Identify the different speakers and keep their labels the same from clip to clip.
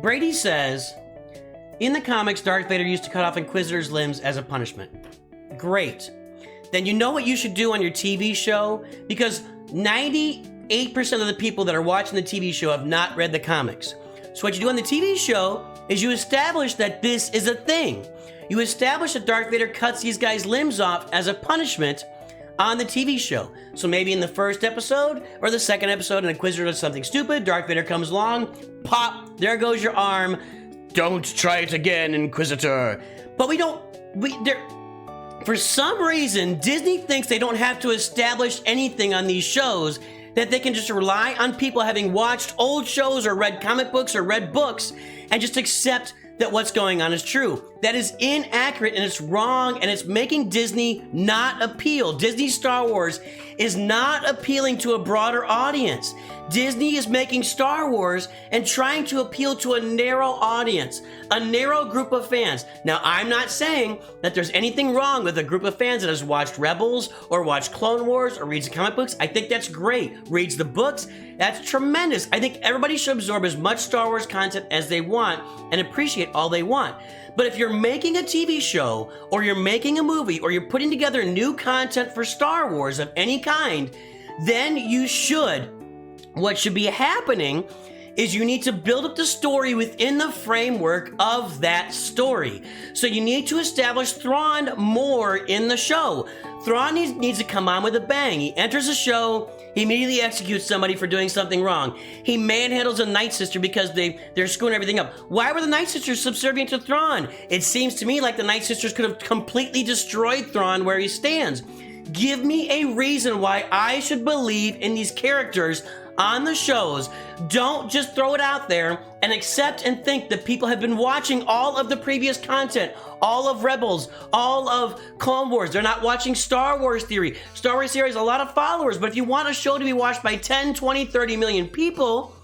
Speaker 1: Brady says, in the comics, Darth Vader used to cut off Inquisitor's limbs as a punishment. Great. Then you know what you should do on your TV show? Because 98% of the people that are watching the TV show have not read the comics. So what you do on the TV show is you establish that this is a thing. You establish that Darth Vader cuts these guys' limbs off as a punishment on the TV show. So maybe in the first episode or the second episode, an Inquisitor does something stupid, Darth Vader comes along, pop, there goes your arm. Don't try it again, Inquisitor. But for some reason, Disney thinks they don't have to establish anything on these shows, that they can just rely on people having watched old shows or read comic books or read books and just accept that what's going on is true. That is inaccurate and it's wrong, and it's making Disney not appeal. Disney Star Wars is not appealing to a broader audience. Disney is making Star Wars and trying to appeal to a narrow audience, a narrow group of fans. Now, I'm not saying that there's anything wrong with a group of fans that has watched Rebels or watched Clone Wars or reads the comic books. I think that's great. Reads the books. That's tremendous. I think everybody should absorb as much Star Wars content as they want and appreciate all they want. But if you're making a TV show or you're making a movie or you're putting together new content for Star Wars of any kind, then what should be happening is you need to build up the story within the framework of that story. So you need to establish Thrawn more in the show. Thrawn needs to come on with a bang. He enters the show, he immediately executes somebody for doing something wrong. He manhandles a Night Sister because they're screwing everything up. Why were the Night Sisters subservient to Thrawn? It seems to me like the Night Sisters could have completely destroyed Thrawn where he stands. Give me a reason why I should believe in these characters on the shows. Don't just throw it out there and accept and think that people have been watching all of the previous content, all of Rebels, all of Clone Wars. They're not watching Star Wars Theory. Star Wars Theory has a lot of followers, but if you want a show to be watched by 10, 20, 30 million people,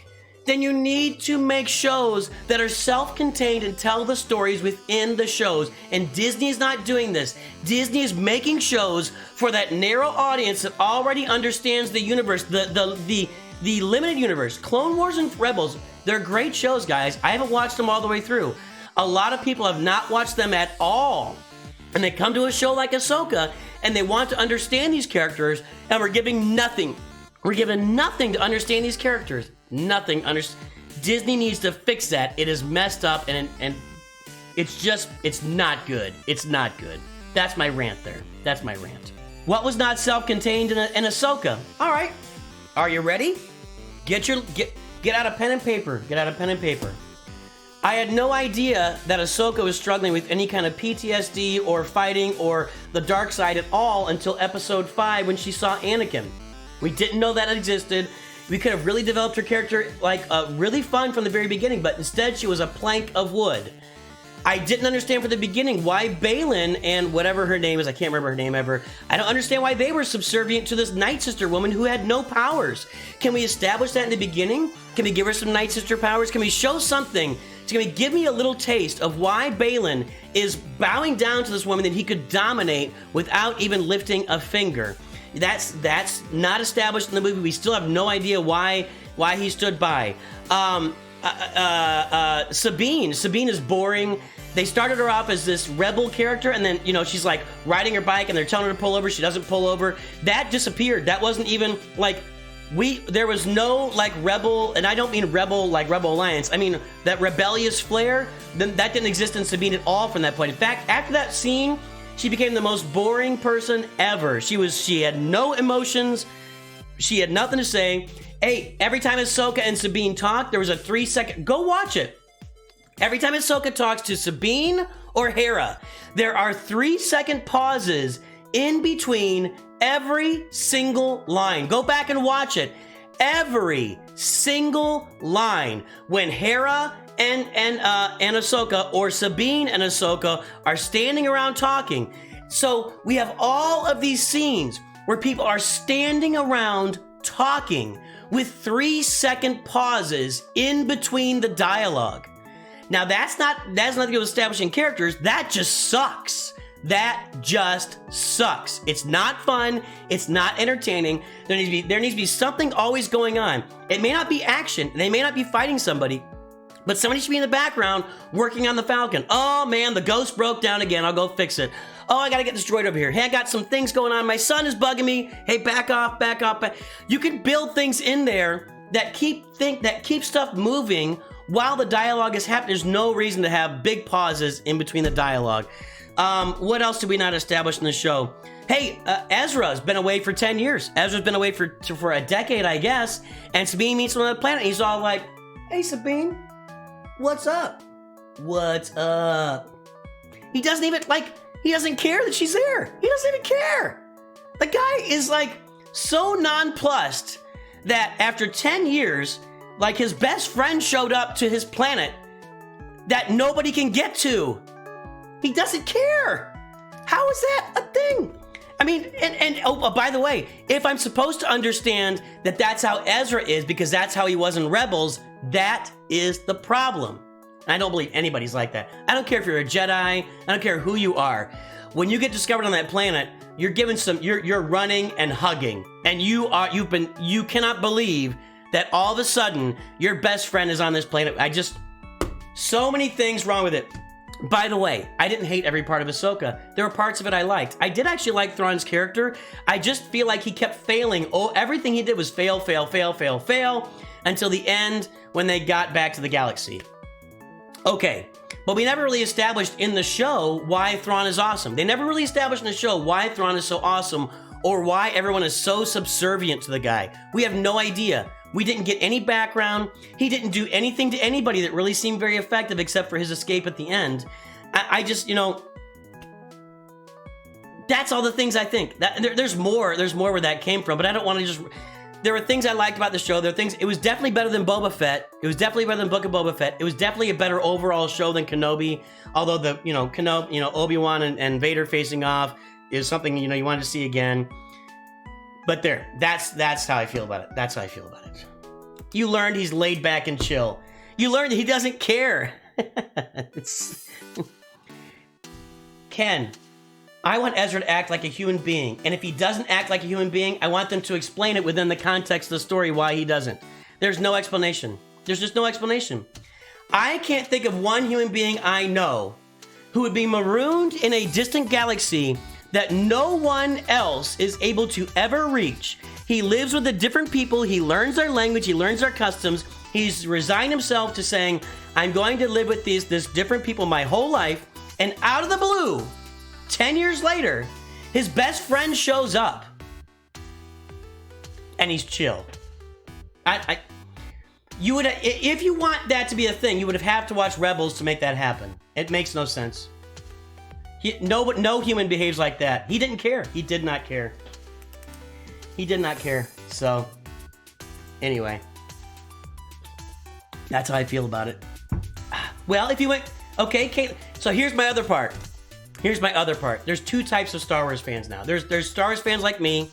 Speaker 1: then you need to make shows that are self-contained and tell the stories within the shows. And Disney is not doing this. Disney is making shows for that narrow audience that already understands the universe, the limited universe. Clone Wars and Rebels, they're great shows, guys. I haven't watched them all the way through. A lot of people have not watched them at all. And they come to a show like Ahsoka, and they want to understand these characters, and we're giving nothing. We're given nothing to understand these characters. Nothing. Disney needs to fix that. It is messed up, and it's not good. It's not good. That's my rant there. That's my rant. What was not self-contained in Ahsoka? All right. Are you ready? Get out a pen and paper. Get out a pen and paper. I had no idea that Ahsoka was struggling with any kind of PTSD or fighting or the dark side at all until episode 5 when she saw Anakin. We didn't know that existed. We could have really developed her character really fun from the very beginning, but instead she was a plank of wood. I didn't understand from the beginning why Baylan and whatever her name is, I can't remember her name ever, I don't understand why they were subservient to this Night Sister woman who had no powers. Can we establish that in the beginning? Can we give her some Night Sister powers? Can we show something? Can we give me a little taste of why Baylan is bowing down to this woman that he could dominate without even lifting a finger? That's not established in the movie. We still have no idea why he stood by. Sabine is boring. They started her off as this rebel character, and then, she's like riding her bike and they're telling her to pull over. She doesn't pull over. That disappeared. That wasn't even there was no rebel, and I don't mean rebel like Rebel Alliance. I mean that rebellious flair, that didn't exist in Sabine at all from that point. In fact, after that scene, she became the most boring person ever. She had no emotions. She had nothing to say. Hey, every time Ahsoka and Sabine talked, there was a 3-second... Go watch it. Every time Ahsoka talks to Sabine or Hera, there are 3-second pauses in between every single line. Go back and watch it. Every single line. When Hera and Ahsoka, or Sabine and Ahsoka, are standing around talking. So we have all of these scenes where people are standing around talking with 3-second pauses in between the dialogue. Now that's nothing to do with establishing characters. That just sucks. That just sucks. It's not fun. It's not entertaining. There needs to be something always going on. It may not be action. They may not be fighting somebody, But somebody should be in the background working on the Falcon. Oh man, the ghost broke down again. I'll go fix it. Oh, I gotta get this droid over here. Hey, I got some things going on. My son is bugging me. Hey, back off, back off. You can build things in there that keep stuff moving while the dialogue is happening. There's no reason to have big pauses in between the dialogue. What else did we not establish in the show? Hey, Ezra's been away for 10 years. Ezra's been away for a decade, I guess. And Sabine meets him on the planet. He's all like, hey, Sabine, what's up? What's up? He doesn't even, he doesn't care that she's there. He doesn't even care. The guy is, so nonplussed that after 10 years, his best friend showed up to his planet that nobody can get to. He doesn't care. How is that a thing? I mean, and by the way, if I'm supposed to understand that that's how Ezra is because that's how he was in Rebels, that is the problem. And I don't believe anybody's like that. I don't care if you're a Jedi. I don't care who you are. When you get discovered on that planet, you're given you're running and hugging, and you cannot believe that all of a sudden your best friend is on this planet. So many things wrong with it. By the way, I didn't hate every part of Ahsoka. There were parts of it I liked. I did actually like Thrawn's character. I just feel like he kept failing. Oh, everything he did was fail, fail, fail, fail, fail, until the end when they got back to the galaxy. Okay, but we never really established in the show why Thrawn is awesome. They never really established in the show why Thrawn is so awesome or why everyone is so subservient to the guy. We have no idea. We didn't get any background. He didn't do anything to anybody that really seemed very effective except for his escape at the end. I just, that's all the things I think. There's more where that came from, but I don't want to just... There were things I liked about the show. There were things... It was definitely better than Boba Fett. It was definitely better than Book of Boba Fett. It was definitely a better overall show than Kenobi. Although Obi-Wan and Vader facing off is something, you wanted to see again. But that's how I feel about it. That's how I feel about it. You learned he's laid back and chill. You learned that he doesn't care. Ken, I want Ezra to act like a human being. And if he doesn't act like a human being, I want them to explain it within the context of the story why he doesn't. There's no explanation. There's just no explanation. I can't think of one human being I know who would be marooned in a distant galaxy that no one else is able to ever reach. He lives with the different people. He learns their language. He learns their customs. He's resigned himself to saying, I'm going to live with this different people my whole life. And out of the blue, 10 years later, his best friend shows up. And he's chill. You would, if you want that to be a thing, you would have to watch Rebels to make that happen. It makes no sense. No human behaves like that. He didn't care. He did not care. He did not care. So, anyway. That's how I feel about it. Well, if you went... Okay, Kate. So here's my other part. There's two types of Star Wars fans now. There's Star Wars fans like me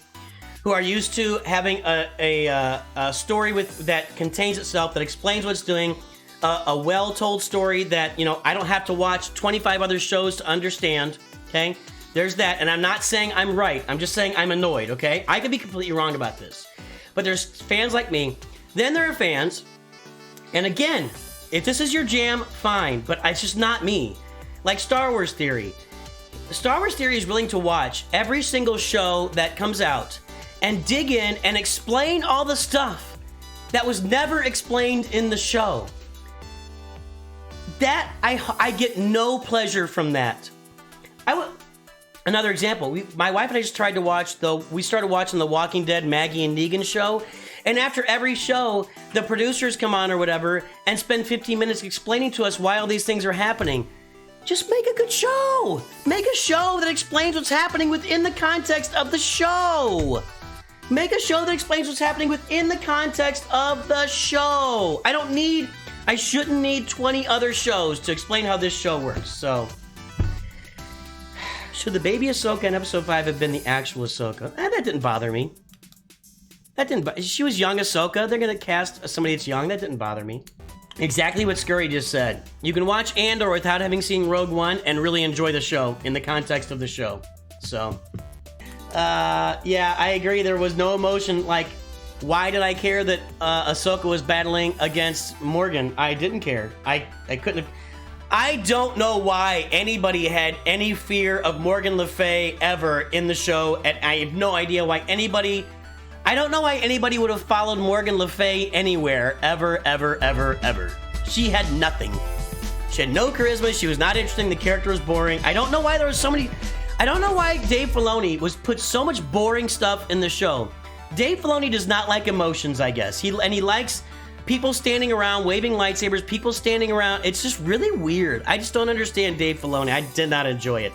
Speaker 1: who are used to having a story that contains itself, that explains what it's doing, a well-told story that, I don't have to watch 25 other shows to understand, okay? There's that, and I'm not saying I'm right. I'm just saying I'm annoyed, okay? I could be completely wrong about this. But there's fans like me. Then there are fans, and again, if this is your jam, fine, but it's just not me. Like Star Wars Theory. Star Wars Theory is willing to watch every single show that comes out and dig in and explain all the stuff that was never explained in the show. That, I get no pleasure from that. Another example, my wife and I just we started watching the Walking Dead Maggie and Negan show, and after every show, the producers come on or whatever and spend 15 minutes explaining to us why all these things are happening. Just make a good show. Make a show that explains what's happening within the context of the show. Make a show that explains what's happening within the context of the show. I shouldn't need 20 other shows to explain how this show works. So, should the baby Ahsoka in episode 5 have been the actual Ahsoka? That didn't bother me. She was young Ahsoka. They're going to cast somebody that's young. That didn't bother me. Exactly what Scurry just said. You can watch Andor without having seen Rogue One and really enjoy the show in the context of the show. So, yeah, I agree. There was no emotion. Why did I care that Ahsoka was battling against Morgan? I didn't care. I couldn't have. I don't know why anybody had any fear of Morgan Le Fay ever in the show, and I have no idea why anybody... I don't know why anybody would have followed Morgan Le Fay anywhere, ever. She had nothing. She had no charisma, she was not interesting, the character was boring. I don't know why there was so many... I don't know why Dave Filoni put so much boring stuff in the show. Dave Filoni does not like emotions, I guess. He likes people standing around, waving lightsabers, people standing around. It's just really weird. I just don't understand Dave Filoni. I did not enjoy it.